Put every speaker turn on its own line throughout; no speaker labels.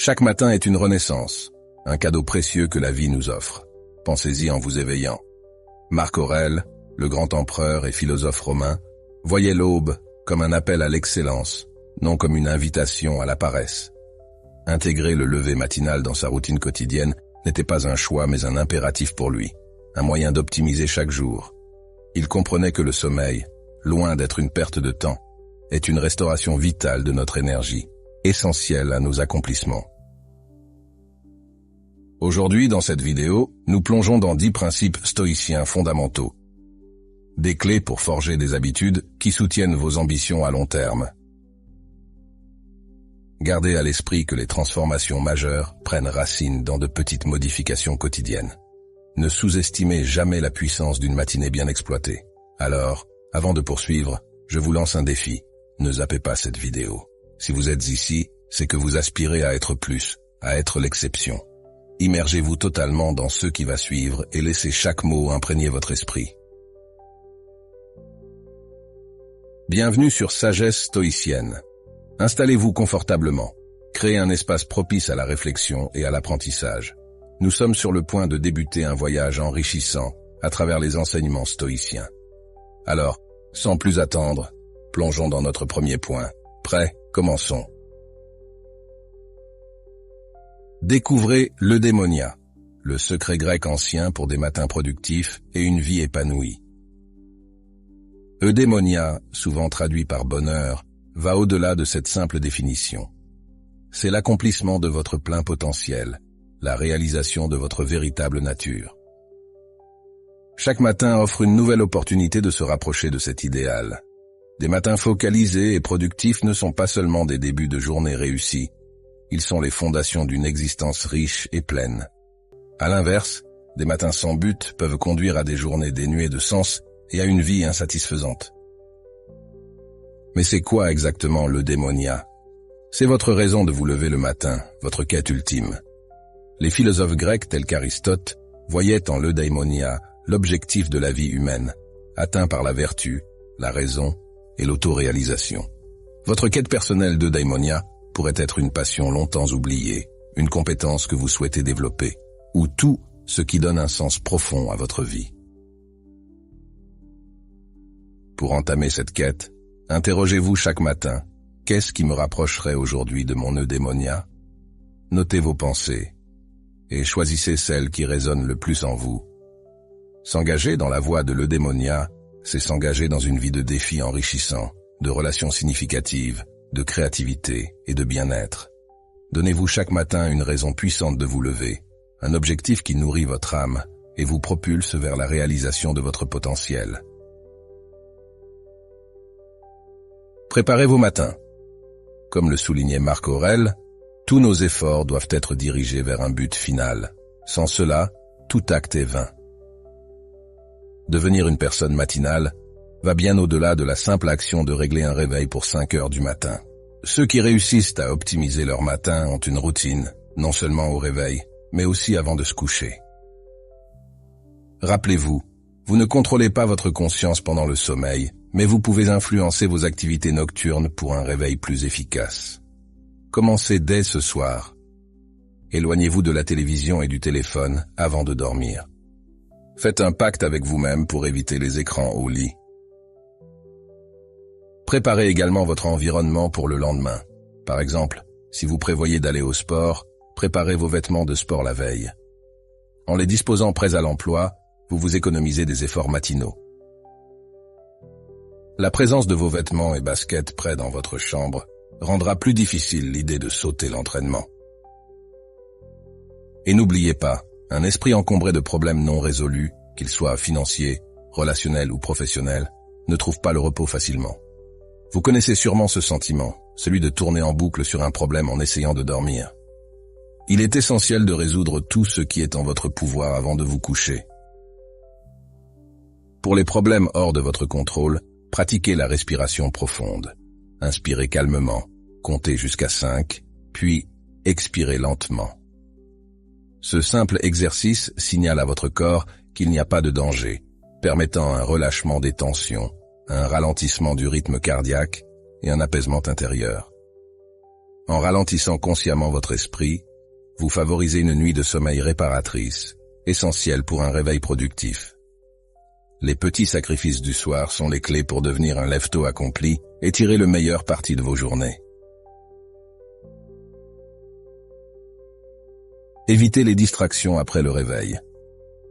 Chaque matin est une renaissance, un cadeau précieux que la vie nous offre. Pensez-y en vous éveillant. Marc Aurèle, le grand empereur et philosophe romain, voyait l'aube comme un appel à l'excellence, non comme une invitation à la paresse. Intégrer le lever matinal dans sa routine quotidienne n'était pas un choix mais un impératif pour lui, un moyen d'optimiser chaque jour. Il comprenait que le sommeil, loin d'être une perte de temps, est une restauration vitale de notre énergie, essentielle à nos accomplissements. Aujourd'hui, dans cette vidéo, nous plongeons dans 10 principes stoïciens fondamentaux. Des clés pour forger des habitudes qui soutiennent vos ambitions à long terme. Gardez à l'esprit que les transformations majeures prennent racine dans de petites modifications quotidiennes. Ne sous-estimez jamais la puissance d'une matinée bien exploitée. Alors, avant de poursuivre, je vous lance un défi. Ne zappez pas cette vidéo. Si vous êtes ici, c'est que vous aspirez à être plus, à être l'exception. Immergez-vous totalement dans ce qui va suivre et laissez chaque mot imprégner votre esprit. Bienvenue sur Sagesse stoïcienne. Installez-vous confortablement. Créez un espace propice à la réflexion et à l'apprentissage. Nous sommes sur le point de débuter un voyage enrichissant à travers les enseignements stoïciens. Alors, sans plus attendre, plongeons dans notre premier point. Prêts? Commençons. Découvrez l'eudémonia, le secret grec ancien pour des matins productifs et une vie épanouie. Eudémonia, souvent traduit par bonheur, va au-delà de cette simple définition. C'est l'accomplissement de votre plein potentiel, la réalisation de votre véritable nature. Chaque matin offre une nouvelle opportunité de se rapprocher de cet idéal. Des matins focalisés et productifs ne sont pas seulement des débuts de journée réussis, ils sont les fondations d'une existence riche et pleine. À l'inverse, des matins sans but peuvent conduire à des journées dénuées de sens et à une vie insatisfaisante. Mais c'est quoi exactement l'eudémonia? C'est votre raison de vous lever le matin, votre quête ultime. Les philosophes grecs tels qu'Aristote voyaient en l'eudémonia l'objectif de la vie humaine, atteint par la vertu, la raison et l'autoréalisation. Votre quête personnelle d'eudémonia pourrait être une passion longtemps oubliée, une compétence que vous souhaitez développer, ou tout ce qui donne un sens profond à votre vie. Pour entamer cette quête, interrogez-vous chaque matin, qu'est-ce qui me rapprocherait aujourd'hui de mon eudémonia? Notez vos pensées et choisissez celles qui résonnent le plus en vous. S'engager dans la voie de l'eudémonia, c'est s'engager dans une vie de défis enrichissants, de relations significatives, de créativité et de bien-être. Donnez-vous chaque matin une raison puissante de vous lever, un objectif qui nourrit votre âme et vous propulse vers la réalisation de votre potentiel. Préparez vos matins. Comme le soulignait Marc Aurèle, tous nos efforts doivent être dirigés vers un but final. Sans cela, tout acte est vain. Devenir une personne matinale va bien au-delà de la simple action de régler un réveil pour 5 heures du matin. Ceux qui réussissent à optimiser leur matin ont une routine, non seulement au réveil, mais aussi avant de se coucher. Rappelez-vous, vous ne contrôlez pas votre conscience pendant le sommeil, mais vous pouvez influencer vos activités nocturnes pour un réveil plus efficace. Commencez dès ce soir. Éloignez-vous de la télévision et du téléphone avant de dormir. Faites un pacte avec vous-même pour éviter les écrans au lit. Préparez également votre environnement pour le lendemain. Par exemple, si vous prévoyez d'aller au sport, préparez vos vêtements de sport la veille. En les disposant prêts à l'emploi, vous vous économisez des efforts matinaux. La présence de vos vêtements et baskets prêts dans votre chambre rendra plus difficile l'idée de sauter l'entraînement. Et n'oubliez pas, un esprit encombré de problèmes non résolus, qu'ils soient financiers, relationnels ou professionnels, ne trouve pas le repos facilement. Vous connaissez sûrement ce sentiment, celui de tourner en boucle sur un problème en essayant de dormir. Il est essentiel de résoudre tout ce qui est en votre pouvoir avant de vous coucher. Pour les problèmes hors de votre contrôle, pratiquez la respiration profonde. Inspirez calmement, comptez jusqu'à 5, puis expirez lentement. Ce simple exercice signale à votre corps qu'il n'y a pas de danger, permettant un relâchement des tensions, un ralentissement du rythme cardiaque et un apaisement intérieur. En ralentissant consciemment votre esprit, vous favorisez une nuit de sommeil réparatrice, essentielle pour un réveil productif. Les petits sacrifices du soir sont les clés pour devenir un lève-tôt accompli et tirer le meilleur parti de vos journées. Évitez les distractions après le réveil.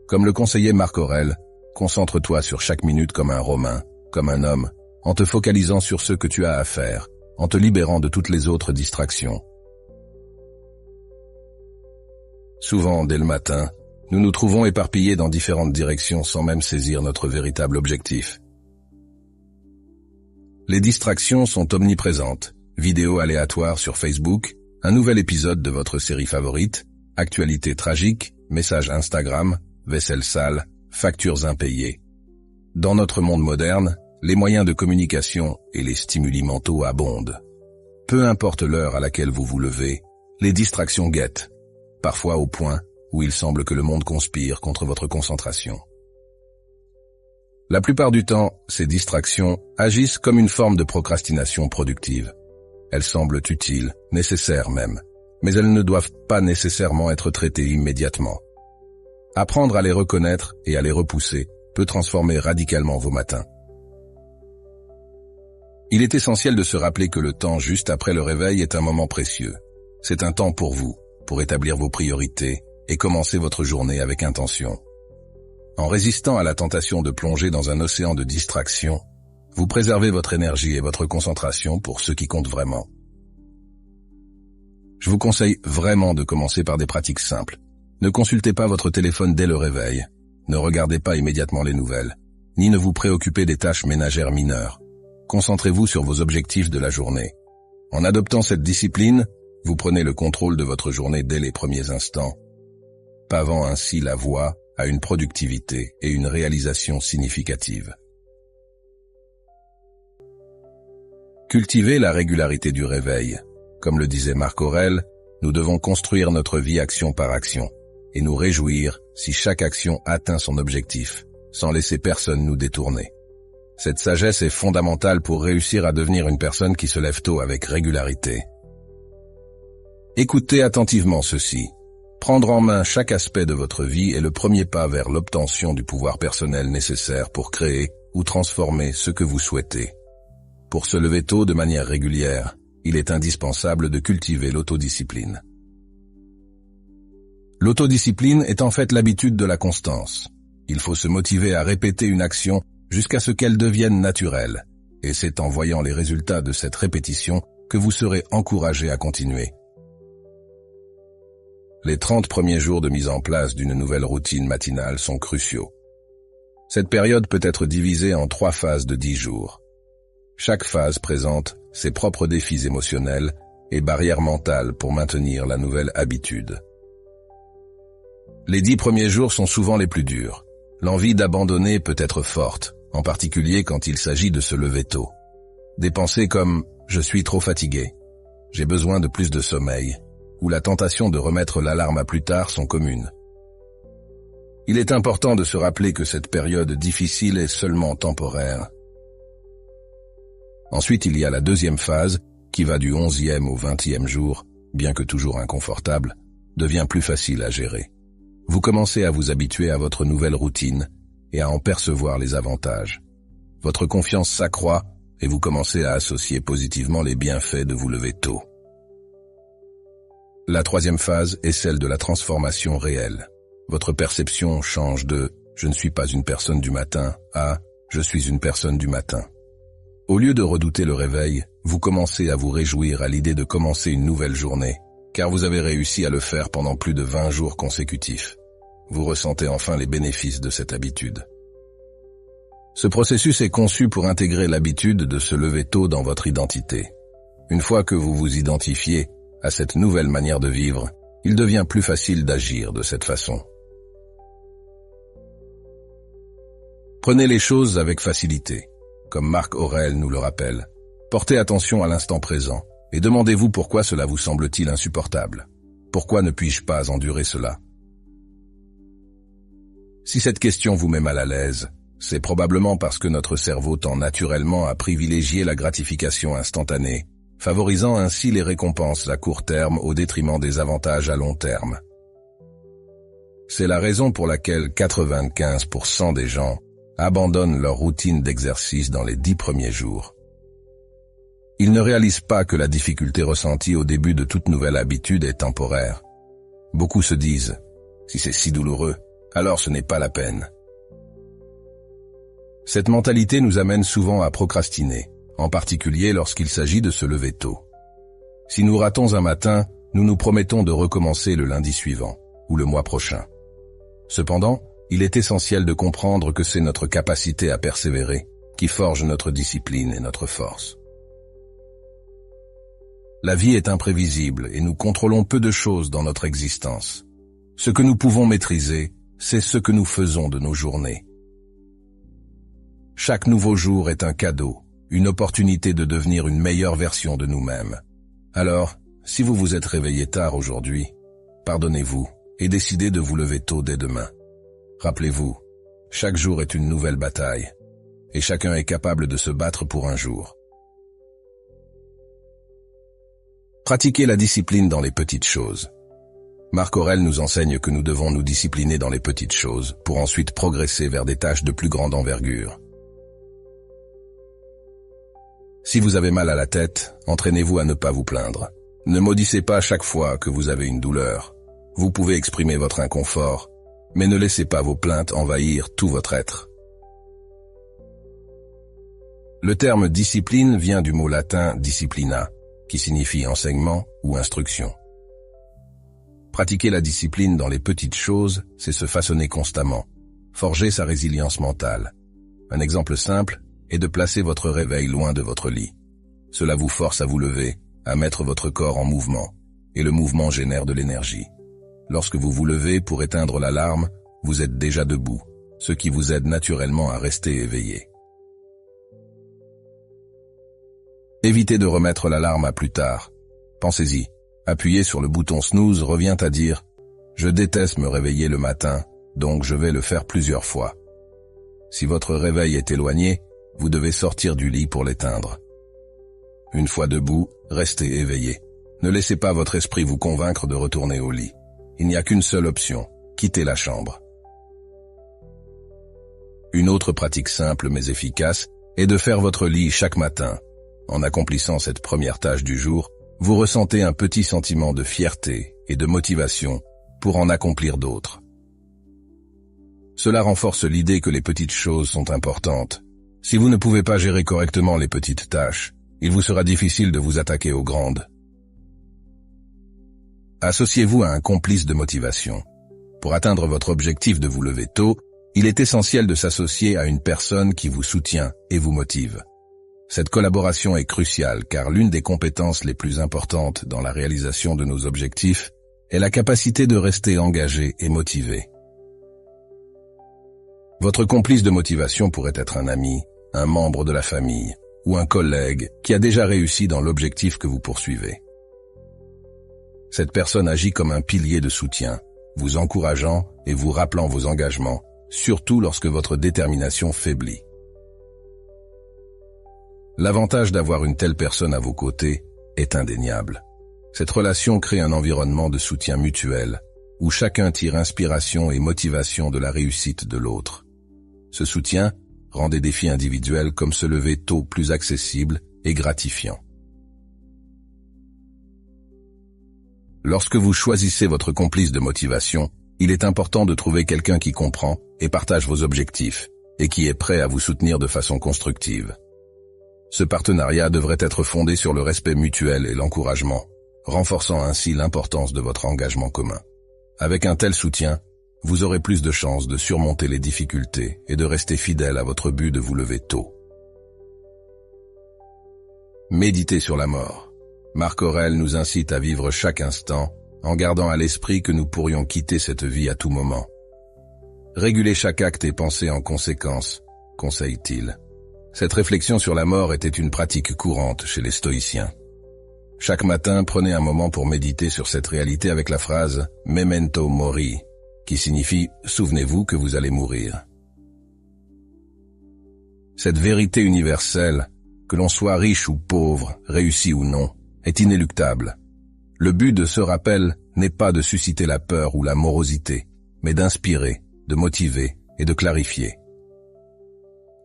Comme le conseillait Marc Aurèle, concentre-toi sur chaque minute comme un Romain, comme un homme, en te focalisant sur ce que tu as à faire, en te libérant de toutes les autres distractions. Souvent, dès le matin, nous nous trouvons éparpillés dans différentes directions sans même saisir notre véritable objectif. Les distractions sont omniprésentes. Vidéos aléatoires sur Facebook, un nouvel épisode de votre série favorite, actualité tragique, messages Instagram, vaisselle sale, factures impayées. Dans notre monde moderne, les moyens de communication et les stimuli mentaux abondent. Peu importe l'heure à laquelle vous vous levez, les distractions guettent, parfois au point où il semble que le monde conspire contre votre concentration. La plupart du temps, ces distractions agissent comme une forme de procrastination productive. Elles semblent utiles, nécessaires même, mais elles ne doivent pas nécessairement être traitées immédiatement. Apprendre à les reconnaître et à les repousser peut transformer radicalement vos matins. Il est essentiel de se rappeler que le temps juste après le réveil est un moment précieux. C'est un temps pour vous, pour établir vos priorités et commencer votre journée avec intention. En résistant à la tentation de plonger dans un océan de distractions, vous préservez votre énergie et votre concentration pour ce qui compte vraiment. Je vous conseille vraiment de commencer par des pratiques simples. Ne consultez pas votre téléphone dès le réveil, ne regardez pas immédiatement les nouvelles, ni ne vous préoccupez des tâches ménagères mineures. Concentrez-vous sur vos objectifs de la journée. En adoptant cette discipline, vous prenez le contrôle de votre journée dès les premiers instants, pavant ainsi la voie à une productivité et une réalisation significative. Cultivez la régularité du réveil. Comme le disait Marc Aurèle, nous devons construire notre vie action par action et nous réjouir si chaque action atteint son objectif, sans laisser personne nous détourner. Cette sagesse est fondamentale pour réussir à devenir une personne qui se lève tôt avec régularité. Écoutez attentivement ceci. Prendre en main chaque aspect de votre vie est le premier pas vers l'obtention du pouvoir personnel nécessaire pour créer ou transformer ce que vous souhaitez. Pour se lever tôt de manière régulière, il est indispensable de cultiver l'autodiscipline. L'autodiscipline est en fait l'habitude de la constance. Il faut se motiver à répéter une action jusqu'à ce qu'elle devienne naturelle, et c'est en voyant les résultats de cette répétition que vous serez encouragé à continuer. Les 30 premiers jours de mise en place d'une nouvelle routine matinale sont cruciaux. Cette période peut être divisée en 3 phases de 10 jours. Chaque phase présente ses propres défis émotionnels et barrières mentales pour maintenir la nouvelle habitude. Les 10 premiers jours sont souvent les plus durs. L'envie d'abandonner peut être forte, en particulier quand il s'agit de se lever tôt. Des pensées comme « je suis trop fatigué »,« j'ai besoin de plus de sommeil » ou la tentation de remettre l'alarme à plus tard sont communes. Il est important de se rappeler que cette période difficile est seulement temporaire. Ensuite, il y a la deuxième phase, qui va du 11e au 20e jour, bien que toujours inconfortable, devient plus facile à gérer. Vous commencez à vous habituer à votre nouvelle routine et à en percevoir les avantages. Votre confiance s'accroît et vous commencez à associer positivement les bienfaits de vous lever tôt. La troisième phase est celle de la transformation réelle. Votre perception change de « je ne suis pas une personne du matin » à « je suis une personne du matin ». Au lieu de redouter le réveil, vous commencez à vous réjouir à l'idée de commencer une nouvelle journée, car vous avez réussi à le faire pendant plus de 20 jours consécutifs. Vous ressentez enfin les bénéfices de cette habitude. Ce processus est conçu pour intégrer l'habitude de se lever tôt dans votre identité. Une fois que vous vous identifiez à cette nouvelle manière de vivre, il devient plus facile d'agir de cette façon. Prenez les choses avec facilité. Comme Marc Aurèle nous le rappelle, portez attention à l'instant présent et demandez-vous pourquoi cela vous semble-t-il insupportable. Pourquoi ne puis-je pas endurer cela? Si cette question vous met mal à l'aise, c'est probablement parce que notre cerveau tend naturellement à privilégier la gratification instantanée favorisant ainsi les récompenses à court terme au détriment des avantages à long terme. C'est la raison pour laquelle 95% des gens abandonnent leur routine d'exercice dans les 10 premiers jours. Ils ne réalisent pas que la difficulté ressentie au début de toute nouvelle habitude est temporaire. Beaucoup se disent « si c'est si douloureux, alors ce n'est pas la peine ». Cette mentalité nous amène souvent à procrastiner, en particulier lorsqu'il s'agit de se lever tôt. Si nous ratons un matin, nous nous promettons de recommencer le lundi suivant, ou le mois prochain. Cependant, il est essentiel de comprendre que c'est notre capacité à persévérer qui forge notre discipline et notre force. La vie est imprévisible et nous contrôlons peu de choses dans notre existence. Ce que nous pouvons maîtriser, c'est ce que nous faisons de nos journées. Chaque nouveau jour est un cadeau, une opportunité de devenir une meilleure version de nous-mêmes. Alors, si vous vous êtes réveillé tard aujourd'hui, pardonnez-vous et décidez de vous lever tôt dès demain. Rappelez-vous, chaque jour est une nouvelle bataille, et chacun est capable de se battre pour un jour. Pratiquez la discipline dans les petites choses. Marc Aurèle nous enseigne que nous devons nous discipliner dans les petites choses pour ensuite progresser vers des tâches de plus grande envergure. Si vous avez mal à la tête, entraînez-vous à ne pas vous plaindre. Ne maudissez pas chaque fois que vous avez une douleur. Vous pouvez exprimer votre inconfort, mais ne laissez pas vos plaintes envahir tout votre être. Le terme discipline vient du mot latin disciplina, qui signifie enseignement ou instruction. Pratiquer la discipline dans les petites choses, c'est se façonner constamment, forger sa résilience mentale. Un exemple simple est de placer votre réveil loin de votre lit. Cela vous force à vous lever, à mettre votre corps en mouvement, et le mouvement génère de l'énergie. Lorsque vous vous levez pour éteindre l'alarme, vous êtes déjà debout, ce qui vous aide naturellement à rester éveillé. Évitez de remettre l'alarme à plus tard. Pensez-y, appuyer sur le bouton snooze revient à dire « Je déteste me réveiller le matin, donc je vais le faire plusieurs fois ». Si votre réveil est éloigné, vous devez sortir du lit pour l'éteindre. Une fois debout, restez éveillé. Ne laissez pas votre esprit vous convaincre de retourner au lit. Il n'y a qu'une seule option, quitter la chambre. Une autre pratique simple mais efficace est de faire votre lit chaque matin. En accomplissant cette première tâche du jour, vous ressentez un petit sentiment de fierté et de motivation pour en accomplir d'autres. Cela renforce l'idée que les petites choses sont importantes. Si vous ne pouvez pas gérer correctement les petites tâches, il vous sera difficile de vous attaquer aux grandes. Associez-vous à un complice de motivation. Pour atteindre votre objectif de vous lever tôt, il est essentiel de s'associer à une personne qui vous soutient et vous motive. Cette collaboration est cruciale car l'une des compétences les plus importantes dans la réalisation de nos objectifs est la capacité de rester engagé et motivé. Votre complice de motivation pourrait être un ami, un membre de la famille ou un collègue qui a déjà réussi dans l'objectif que vous poursuivez. Cette personne agit comme un pilier de soutien, vous encourageant et vous rappelant vos engagements, surtout lorsque votre détermination faiblit. L'avantage d'avoir une telle personne à vos côtés est indéniable. Cette relation crée un environnement de soutien mutuel, où chacun tire inspiration et motivation de la réussite de l'autre. Ce soutien rend des défis individuels comme se lever tôt plus accessibles et gratifiants. Lorsque vous choisissez votre complice de motivation, il est important de trouver quelqu'un qui comprend et partage vos objectifs, et qui est prêt à vous soutenir de façon constructive. Ce partenariat devrait être fondé sur le respect mutuel et l'encouragement, renforçant ainsi l'importance de votre engagement commun. Avec un tel soutien, vous aurez plus de chances de surmonter les difficultés et de rester fidèle à votre but de vous lever tôt. Méditez sur la mort. Marc Aurèle nous incite à vivre chaque instant en gardant à l'esprit que nous pourrions quitter cette vie à tout moment. Régulez chaque acte et pensez en conséquence, conseille-t-il. Cette réflexion sur la mort était une pratique courante chez les stoïciens. Chaque matin, prenez un moment pour méditer sur cette réalité avec la phrase « Memento mori », qui signifie « Souvenez-vous que vous allez mourir ». Cette vérité universelle que l'on soit riche ou pauvre, réussi ou non, est inéluctable. Le but de ce rappel n'est pas de susciter la peur ou la morosité, mais d'inspirer, de motiver et de clarifier.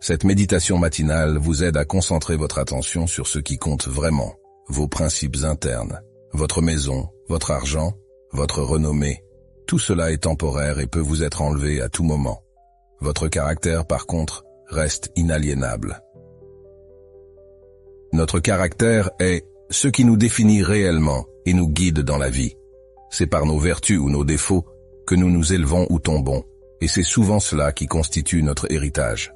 Cette méditation matinale vous aide à concentrer votre attention sur ce qui compte vraiment, vos principes internes, votre maison, votre argent, votre renommée. Tout cela est temporaire et peut vous être enlevé à tout moment. Votre caractère, par contre, reste inaliénable. Notre caractère est ce qui nous définit réellement et nous guide dans la vie. C'est par nos vertus ou nos défauts que nous nous élevons ou tombons, et c'est souvent cela qui constitue notre héritage.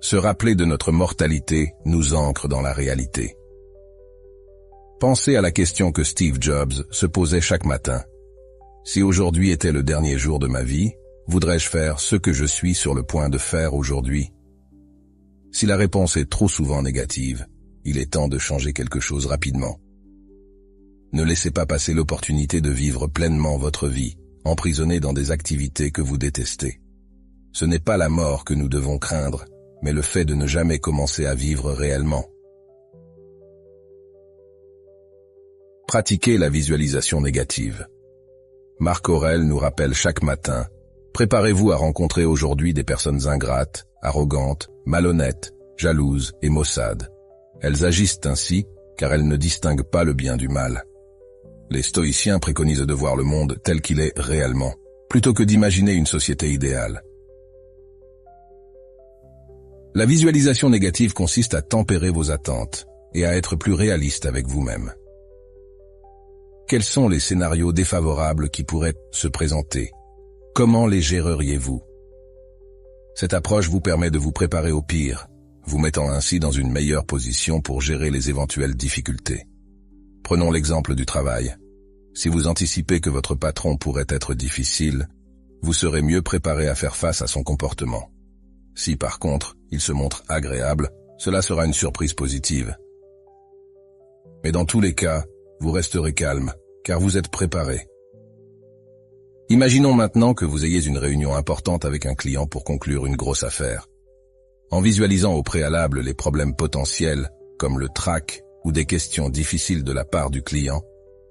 Se rappeler de notre mortalité nous ancre dans la réalité. Pensez à la question que Steve Jobs se posait chaque matin. Si aujourd'hui était le dernier jour de ma vie, voudrais-je faire ce que je suis sur le point de faire aujourd'hui? Si la réponse est trop souvent négative, il est temps de changer quelque chose rapidement. Ne laissez pas passer l'opportunité de vivre pleinement votre vie, emprisonné dans des activités que vous détestez. Ce n'est pas la mort que nous devons craindre, mais le fait de ne jamais commencer à vivre réellement. Pratiquez la visualisation négative. Marc Aurèle nous rappelle chaque matin, préparez-vous à rencontrer aujourd'hui des personnes ingrates, arrogantes, malhonnêtes, jalouses et maussades. Elles agissent ainsi car elles ne distinguent pas le bien du mal. Les stoïciens préconisent de voir le monde tel qu'il est réellement, plutôt que d'imaginer une société idéale. La visualisation négative consiste à tempérer vos attentes et à être plus réaliste avec vous-même. Quels sont les scénarios défavorables qui pourraient se présenter? Comment les géreriez-vous? Cette approche vous permet de vous préparer au pire, vous mettant ainsi dans une meilleure position pour gérer les éventuelles difficultés. Prenons l'exemple du travail. Si vous anticipez que votre patron pourrait être difficile, vous serez mieux préparé à faire face à son comportement. Si par contre, il se montre agréable, cela sera une surprise positive. Mais dans tous les cas, vous resterez calme, car vous êtes préparé. Imaginons maintenant que vous ayez une réunion importante avec un client pour conclure une grosse affaire. En visualisant au préalable les problèmes potentiels, comme le trac ou des questions difficiles de la part du client,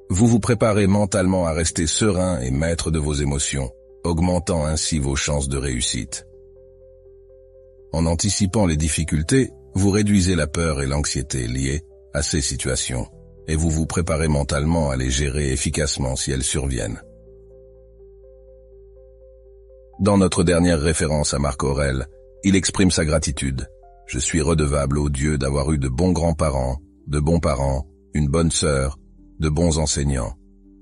vous vous préparez mentalement à rester serein et maître de vos émotions, augmentant ainsi vos chances de réussite. En anticipant les difficultés, vous réduisez la peur et l'anxiété liées à ces situations, et vous vous préparez mentalement à les gérer efficacement si elles surviennent. Dans notre dernière référence à Marc Aurèle, il exprime sa gratitude. « Je suis redevable au Dieu d'avoir eu de bons grands-parents, de bons parents, une bonne sœur, de bons enseignants,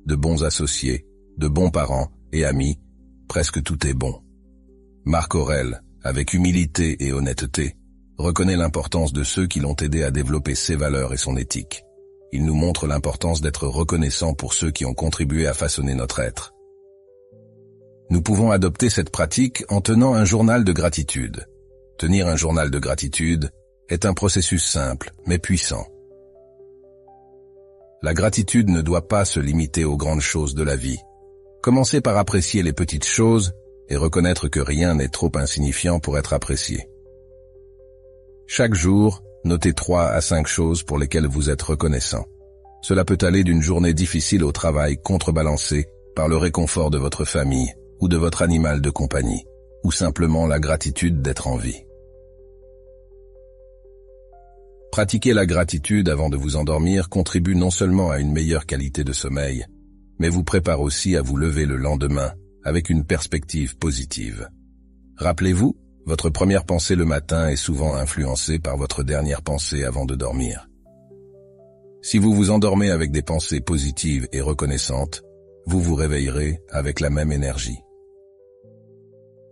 de bons associés, de bons parents et amis, presque tout est bon. » Marc Aurèle, avec humilité et honnêteté, reconnaît l'importance de ceux qui l'ont aidé à développer ses valeurs et son éthique. Il nous montre l'importance d'être reconnaissant pour ceux qui ont contribué à façonner notre être. Nous pouvons adopter cette pratique en tenant un journal de gratitude. Tenir un journal de gratitude est un processus simple, mais puissant. La gratitude ne doit pas se limiter aux grandes choses de la vie. Commencez par apprécier les petites choses et reconnaître que rien n'est trop insignifiant pour être apprécié. Chaque jour, notez 3 à 5 choses pour lesquelles vous êtes reconnaissant. Cela peut aller d'une journée difficile au travail contrebalancée par le réconfort de votre famille ou de votre animal de compagnie, ou simplement la gratitude d'être en vie. Pratiquer la gratitude avant de vous endormir contribue non seulement à une meilleure qualité de sommeil, mais vous prépare aussi à vous lever le lendemain avec une perspective positive. Rappelez-vous, votre première pensée le matin est souvent influencée par votre dernière pensée avant de dormir. Si vous vous endormez avec des pensées positives et reconnaissantes, vous vous réveillerez avec la même énergie.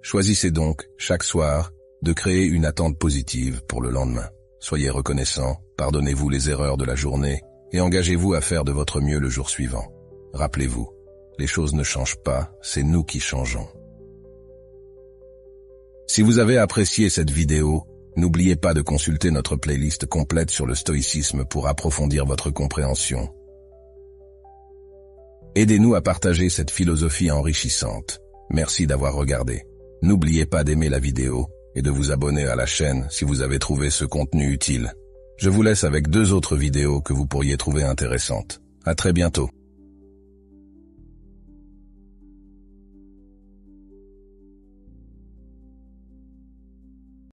Choisissez donc, chaque soir, de créer une attente positive pour le lendemain. Soyez reconnaissant, pardonnez-vous les erreurs de la journée et engagez-vous à faire de votre mieux le jour suivant. Rappelez-vous, les choses ne changent pas, c'est nous qui changeons. Si vous avez apprécié cette vidéo, n'oubliez pas de consulter notre playlist complète sur le stoïcisme pour approfondir votre compréhension. Aidez-nous à partager cette philosophie enrichissante. Merci d'avoir regardé. N'oubliez pas d'aimer la vidéo et de vous abonner à la chaîne si vous avez trouvé ce contenu utile. Je vous laisse avec 2 autres vidéos que vous pourriez trouver intéressantes. À très bientôt.